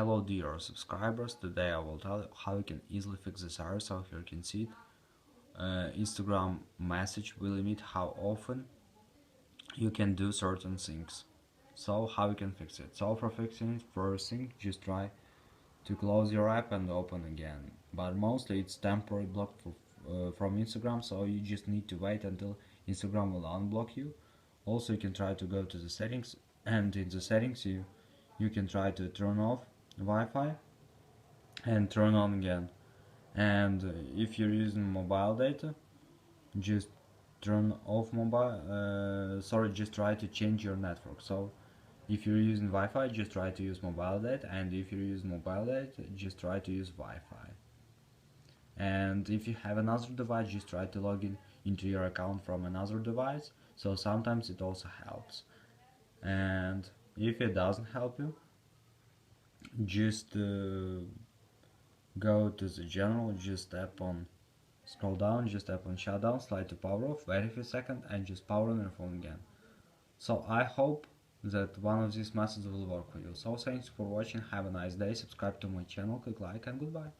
Hello dear subscribers, today I will tell you how you can easily fix this error. So here you can see it. Instagram message will limit how often you can do certain things. So how you can fix it? So for fixing it, first thing, just try to close your app and open again. But mostly it's temporary block from Instagram, so you just need to wait until Instagram will unblock you. Also you can try to go to the settings, and in the settings you can try to turn off Wi-Fi and turn on again. And if you're using mobile data, just turn off mobile just try to change your network. So if you're using Wi-Fi, just try to use mobile data, and if you're using mobile data, just try to use Wi-Fi. And if you have another device, just try to log in into your account from another device. So sometimes it also helps. And if it doesn't help you, just go to the general, just tap on scroll down, just tap on shutdown, slide to power off, wait a few seconds, and just power on your phone again. So I hope that one of these methods will work for you. So thanks for watching, have a nice day, subscribe to my channel, click like, and goodbye.